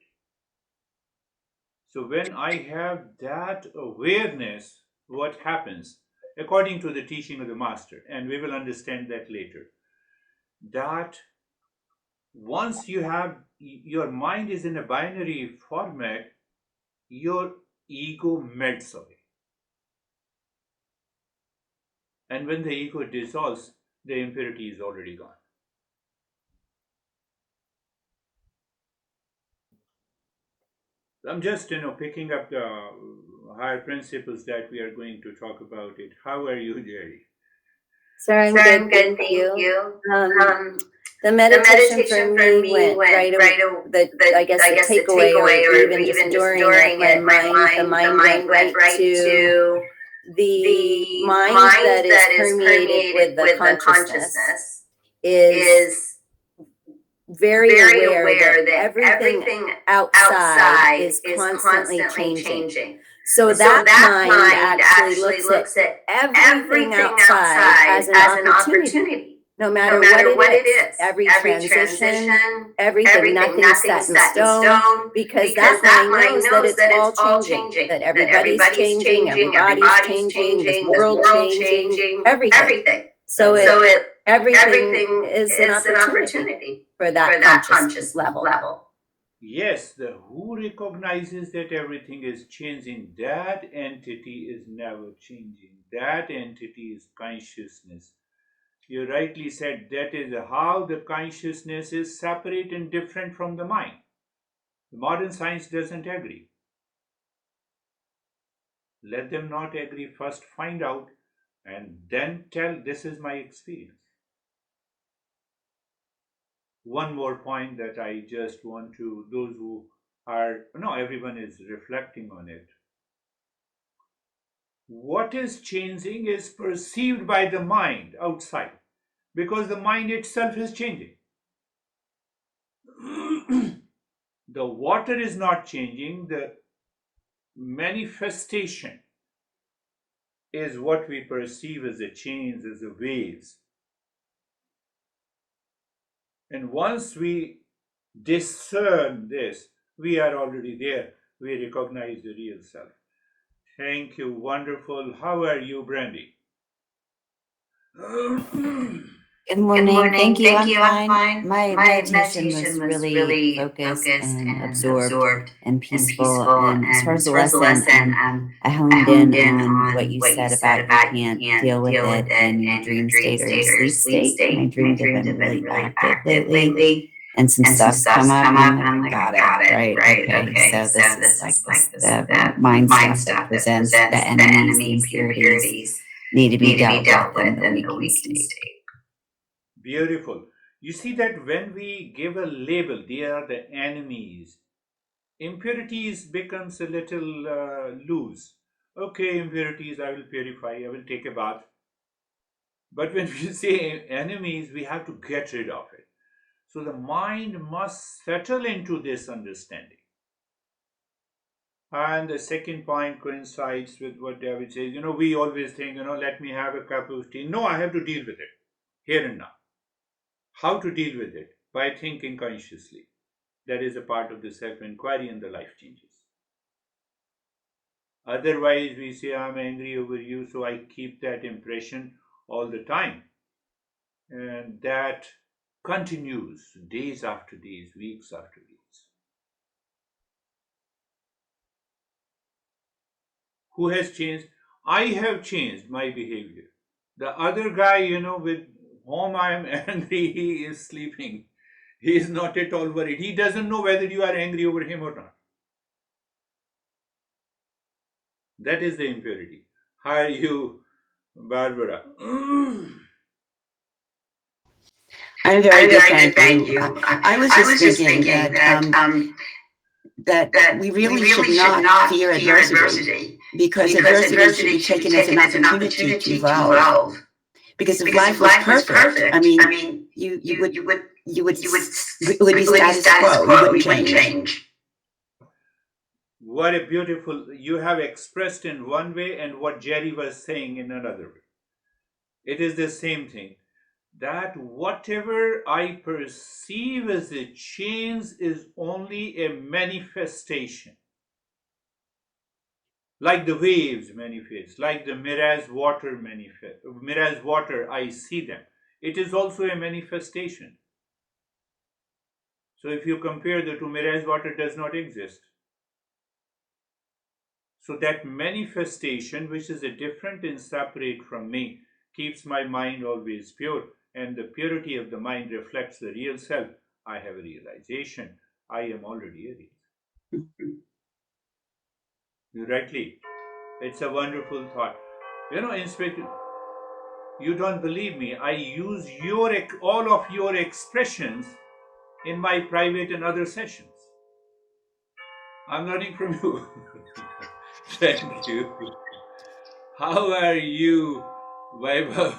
So when I have that awareness, what happens, according to the teaching of the master, and we will understand that later, that once you have, your mind is in a binary format, your ego melts away. And when the ego dissolves, the impurity is already gone. I'm just, picking up the higher principles that we are going to talk about it. How are you, Jerry? Sir, I'm good, thank you. The meditation for me went right away. I guess the takeaway, or even just during it, the mind went right to the mind that is permeated with the consciousness is very aware that everything outside is constantly changing. So that mind actually looks at everything outside as an opportunity. No matter what it is, every transition, everything, nothing's set in stone, because that mind knows that it's all changing, that everybody's changing, everybody's changing, this world changing, everything. So everything is an opportunity for that conscious level. Yes, the who recognizes that everything is changing, that entity is never changing. That entity is consciousness. You rightly said that is how the consciousness is separate and different from the mind. Modern science doesn't agree. Let them not agree. First find out and then tell this is my experience. One more point that I just want to, those who are, no, everyone is reflecting on it. What is changing is perceived by the mind outside, because the mind itself is changing. The water is not changing, the manifestation is what we perceive as a change, as a waves. And once we discern this, we are already there. We recognize the real self. Thank you. Wonderful. How are you, Brandy? Good morning. Thank you. I'm fine. My meditation was really focused and absorbed and peaceful. And as far as the lesson, I honed in on what you said about you can't deal with it in your dream state or your sleep state. And I dreamed I've been really active lately, and some stuff's come up, and I'm like, got it, right? Okay, so this is like the mind stuff that presents the enemies, the impurities need to be dealt with in the waking state. Beautiful. You see that when we give a label, they are the enemies. Impurities becomes a little loose. Okay, impurities, I will purify, I will take a bath. But when we say enemies, we have to get rid of it. So the mind must settle into this understanding. And the second point coincides with what David says. We always think, let me have a cup of tea. No, I have to deal with it here and now. How to deal with it? By thinking consciously. That is a part of the self-enquiry and the life changes. Otherwise, we say, I'm angry over you, so I keep that impression all the time. And that continues days after days, weeks after weeks. Who has changed? I have changed my behavior. The other guy, with whom I am angry, he is sleeping. He is not at all worried. He doesn't know whether you are angry over him or not. That is the impurity. How are you, Barbara? I'm very good, thank you. I was just thinking that we really should not fear adversity because adversity should be taken as an opportunity to evolve. Because if life was perfect, I mean, you would be status quo. You wouldn't change. What a beautiful, you have expressed in one way and what Jerry was saying in another way. It is the same thing. That whatever I perceive as a change is only a manifestation. Like the waves manifest, like the mirage water manifest. Mirage water, I see them. It is also a manifestation. So if you compare the two, mirage water does not exist. So that manifestation, which is a different and separate from me, keeps my mind always pure. And the purity of the mind reflects the real self. I have a realization. I am already a real. Rightly. It's a wonderful thought. Inspector, you don't believe me. I use all of your expressions in my private and other sessions. I'm learning from you. Thank you. How are you, Vaibhav?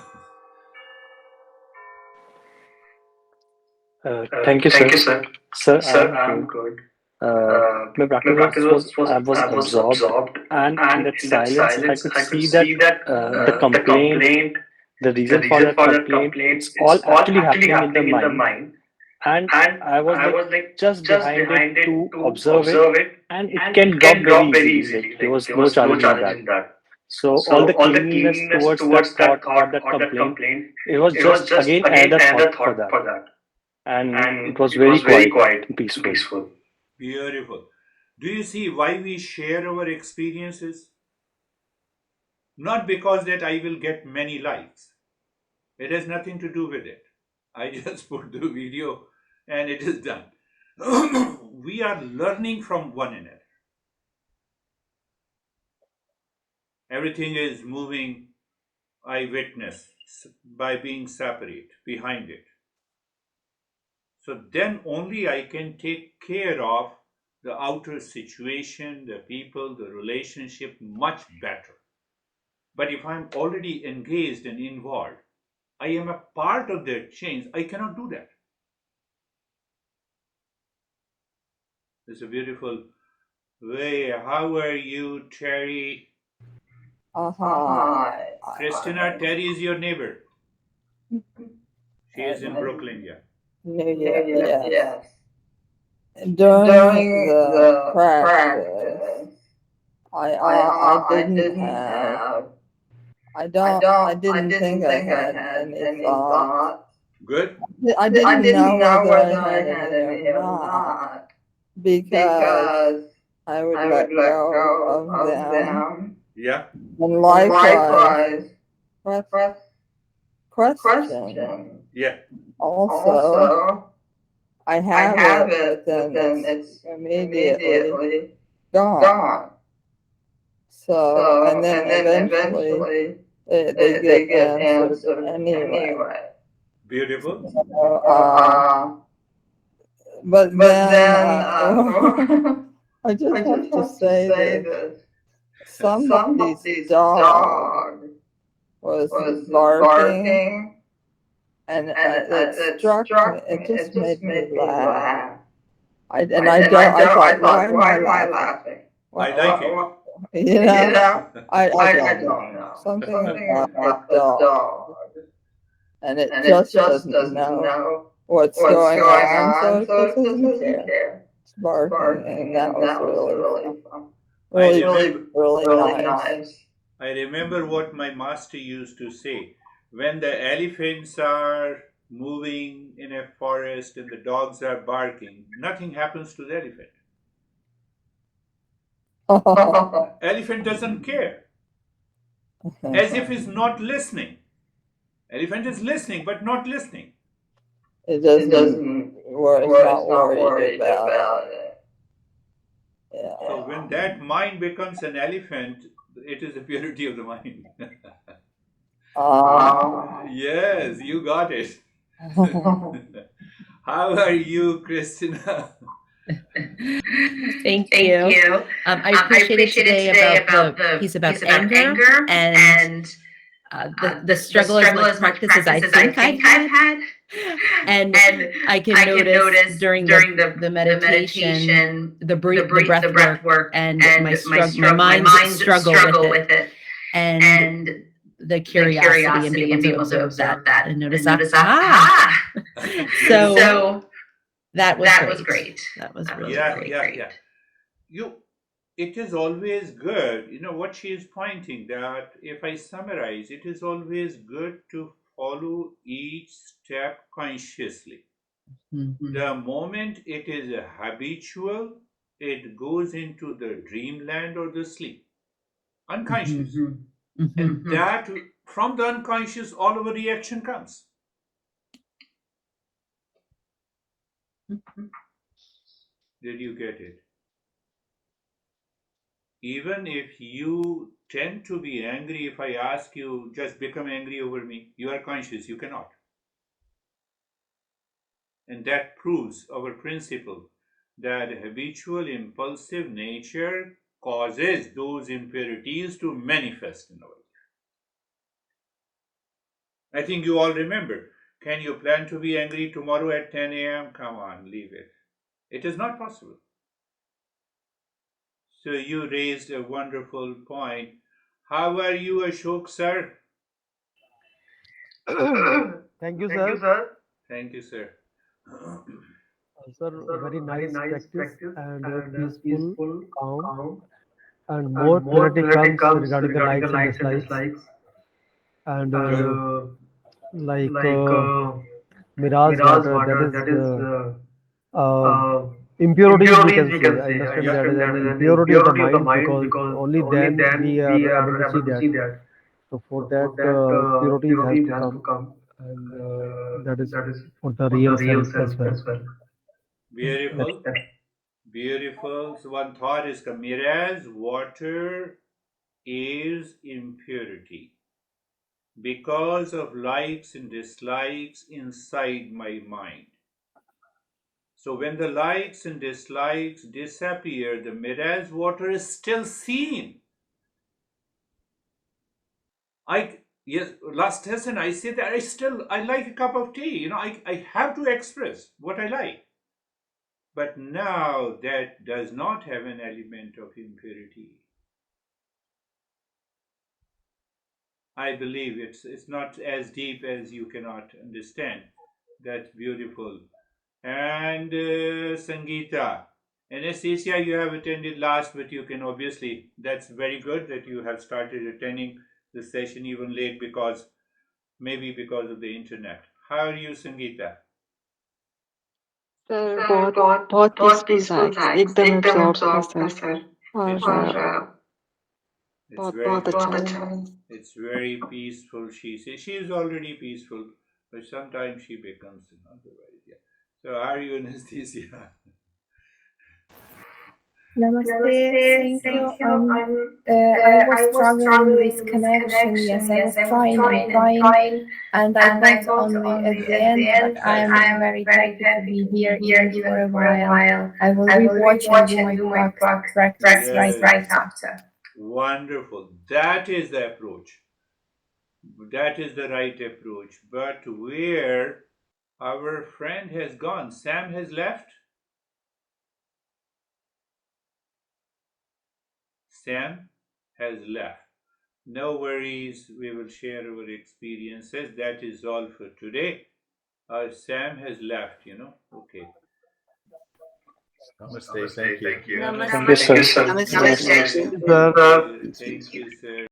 Thank you, sir. Sir, I'm good. My practice was I was absorbed, and in that silence, I could see that the complaint, the reason for that complaint, it's all actually happening in the mind, and I was like just behind it to observe it, and it can drop very easily. Like there was no challenge in that. So all the clinginess towards that thought or that complaint, it was just again another thought for that. And it was very quiet and peaceful. Beautiful. Do you see why we share our experiences? Not because that I will get many likes. It has nothing to do with it. I just put the video and it is done. We are learning from one another. Everything is moving, I witness, by being separate, behind it. So then only I can take care of the outer situation, the people, the relationship much better. But if I'm already engaged and involved, I am a part of their change, I cannot do that. It's a beautiful way. How are you, Terry? Hi. Christina, Terry is your neighbor. She is in Brooklyn, yeah. Yes. During the practice, I didn't have. I didn't think I had any thoughts Good. I didn't know whether I had any or not because I would let go of them. Yeah. And likewise, question. Yeah. Also, I have it, but then it's immediately gone. So, and then eventually they get answered anyway. Beautiful. But then I just have to say this. Somebody's dog was barking, and it struck me. It just made me laugh. I thought, why am I laughing? I like it. You know, I don't know. Something about the dog. And it just doesn't know what's going on, so it just doesn't care. It's barking, and that was really fun. Really nice. I remember what my master used to say. When the elephants are moving in a forest and the dogs are barking, nothing happens to the elephant. Elephant doesn't care. As if he's not listening. Elephant is listening, but not listening. It's not worried about it. Yeah. So when that mind becomes an elephant, it is the purity of the mind. Yes, you got it. How are you, Christina? Thank you. I appreciated today about the piece about anger and the struggle as much practice as I think I've had. And I can notice during the meditation, the breath work, and my mind's struggle with it, and the curiosity and being able to observe that and notice So that was great. That was really great. Yeah. It is always good, what she is pointing, that if I summarize, it is always good to follow each step consciously. Mm-hmm. The moment it is habitual, it goes into the dreamland or the sleep, unconscious. Mm-hmm. And that, from the unconscious, all of a reaction comes. Did you get it? Even if you tend to be angry, if I ask you, just become angry over me, you are conscious, you cannot. And that proves our principle that habitual impulsive nature causes those impurities to manifest in our life. I think you all remember. Can you plan to be angry tomorrow at 10 a.m.? Come on, leave it. It is not possible. So you raised a wonderful point. How are you, Ashok sir? Thank you, sir. Thank you, sir. Sir, very nice practice and peaceful, calm, and more clarity comes regarding the likes and dislikes. And like Mira's daughter, that is impurities, we can say. I understand that is an impurity of the mind because only then we are able to see that. So for that, purities has to come, and that is for the real self as well. Beautiful. Beautiful. So one thought is whereas water is impurity because of likes and dislikes inside my mind. So when the likes and dislikes disappear, the mirage water is still seen. Yes, last lesson I said that I like a cup of tea. I have to express what I like. But now that does not have an element of impurity. I believe it's not as deep as you cannot understand. That's beautiful. And Sangeeta, Anastasia, you have attended last, but you can obviously, that's very good that you have started attending the session even late maybe because of the internet. How are you, Sangeeta? Sir बहुत peaceful था एकदम absorb था sir और बहुत अच्छा लगा It's very peaceful. She says she is already peaceful, but sometimes she becomes otherwise. Yeah. So how are you, Anesthesia? Namaste, thank you. I was struggling with connection. Yes, I was trying, and I got only at the end. But I am very happy to be here even for a while. I will rewatch and do my practice right after. Wonderful. That is the approach. That is the right approach. But where our friend has gone, Sam has left. Sam has left. No worries, we will share our experiences. That is all for today. Sam has left, Okay. Namaste. Thank you. Thank you, sir. Namaste. Thank you, sir.